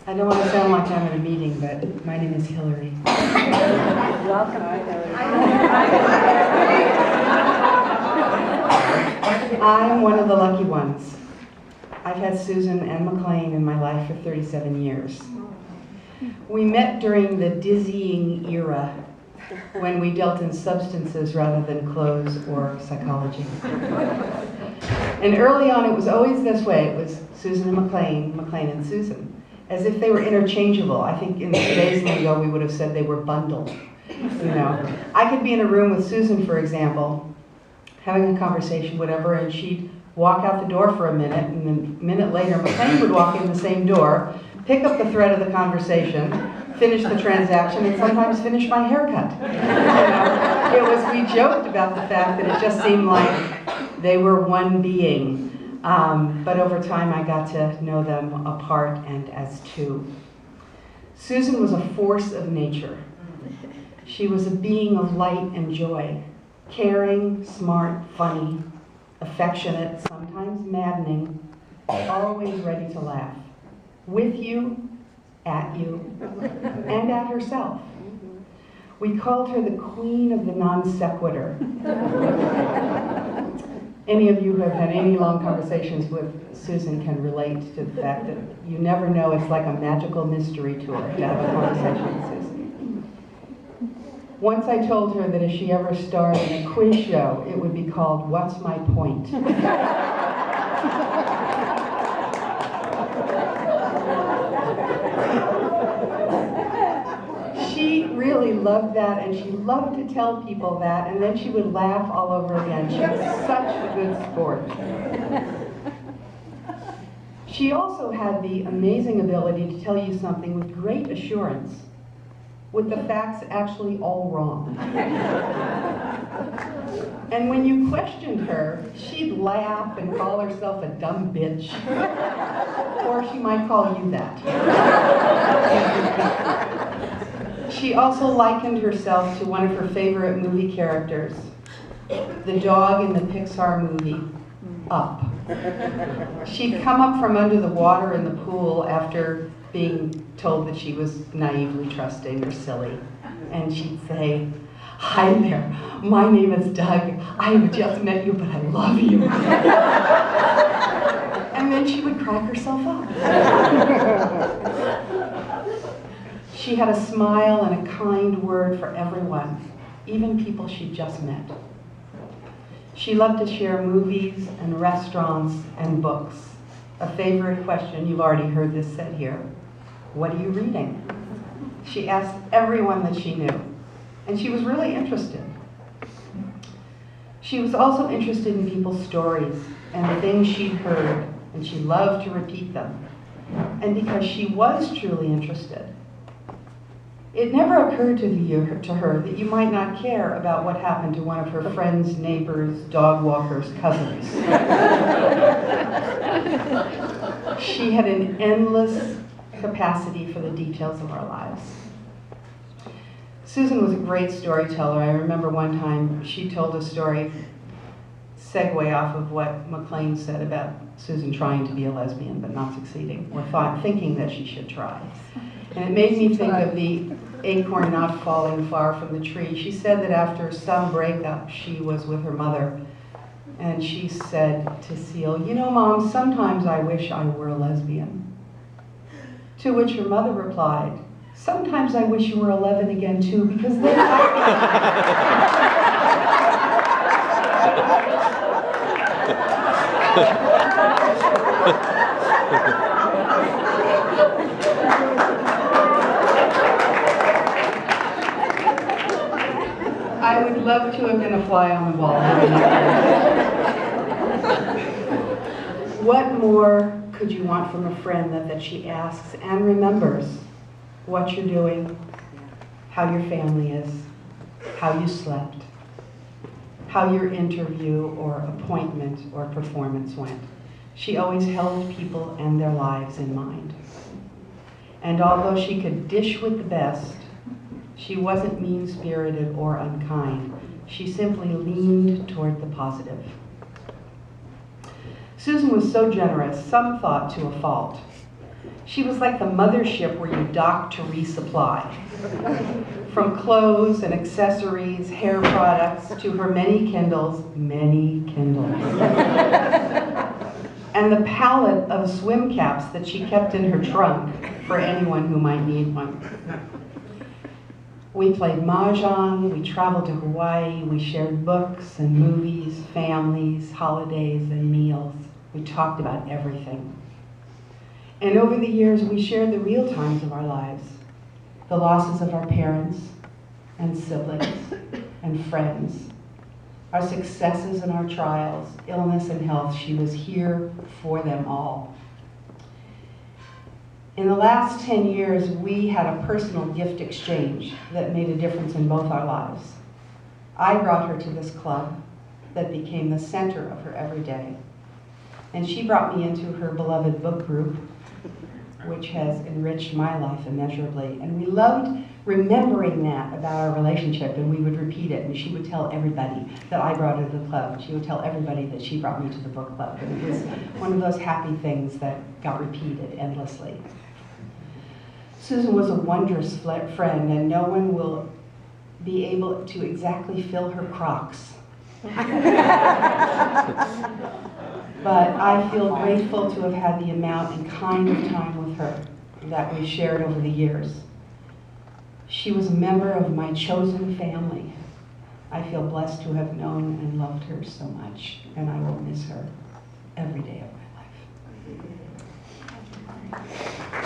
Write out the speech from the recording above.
I don't want to sound like I'm in a meeting, but my name is Hillary. Welcome, Hillary. I'm one of the lucky ones. I've had Susan and McLean in my life for 37 years. We met during the dizzying era when we dealt in substances rather than clothes or psychology. And early on, it was always this way. It was Susan and McLean, McLean and Susan, as if they were interchangeable. I think in today's lingo, we would have said they were bundled. You know, I could be in a room with Susan, for example, having a conversation, whatever, and she'd walk out the door for a minute, and then a minute later, McLean would walk in the same door, pick up the thread of the conversation, finish the transaction, and sometimes finish my haircut. You know, we joked about the fact that it just seemed like they were one being. But over time, I got to know them apart and as two. Susan was a force of nature. She was a being of light and joy, caring, smart, funny, affectionate, sometimes maddening, always ready to laugh. With you, and at herself. We called her the queen of the non sequitur. Any of you who have had any long conversations with Susan can relate to the fact that you never know. It's like a magical mystery tour to have a conversation with Susan. Once I told her that if she ever starred in a quiz show, it would be called What's My Point? She really loved that, and she loved to tell people that, and then she would laugh all over again. She was such a good sport. She also had the amazing ability to tell you something with great assurance, with the facts actually all wrong. And when you questioned her, she'd laugh and call herself a dumb bitch. Or she might call you that. She also likened herself to one of her favorite movie characters, the dog in the Pixar movie, Up. She'd come up from under the water in the pool after being told that she was naively trusting or silly. And she'd say, "Hi there, my name is Doug. I have just met you, but I love you." And then she would crack herself up. She had a smile and a kind word for everyone, even people she'd just met. She loved to share movies and restaurants and books. A favorite question, you've already heard this said here, what are you reading? She asked everyone that she knew, and she was really interested. She was also interested in people's stories and the things she'd heard, and she loved to repeat them. And because she was truly interested, it never occurred to her that you might not care about what happened to one of her friends, neighbors, dog walkers, cousins. She had an endless capacity for the details of our lives. Susan was a great storyteller. I remember one time she told a story, segue off of what McLean said about Susan trying to be a lesbian but not succeeding, or thinking that she should try. And it made me think of the acorn not falling far from the tree. She said that after some breakup, she was with her mother, and she said to Seal, "You know, Mom, sometimes I wish I were a lesbian." To which her mother replied, "Sometimes I wish you were 11 again, too, because then I would love to have been a fly on the wall. What more could you want from a friend that she asks and remembers what you're doing, how your family is, how you slept, how your interview or appointment or performance went. She always held people and their lives in mind. And although she could dish with the best, she wasn't mean-spirited or unkind. She simply leaned toward the positive. Susan was so generous, some thought to a fault. She was like the mothership where you dock to resupply. From clothes and accessories, hair products, to her many Kindles, and the palette of swim caps that she kept in her trunk for anyone who might need one. We played mahjong, we traveled to Hawaii, we shared books and movies, families, holidays, and meals. We talked about everything. And over the years, we shared the real times of our lives, the losses of our parents and siblings and friends, our successes and our trials, illness and health. She was here for them all. In the last 10 years, we had a personal gift exchange that made a difference in both our lives. I brought her to this club that became the center of her everyday. And she brought me into her beloved book group, which has enriched my life immeasurably. And we loved remembering that about our relationship, and we would repeat it. And she would tell everybody that I brought her to the club. She would tell everybody that she brought me to the book club. And it was one of those happy things that got repeated endlessly. Susan was a wondrous friend, and no one will be able to exactly fill her Crocs. But I feel grateful to have had the amount and kind of time with her that we've shared over the years. She was a member of my chosen family. I feel blessed to have known and loved her so much, and I will miss her every day of my life.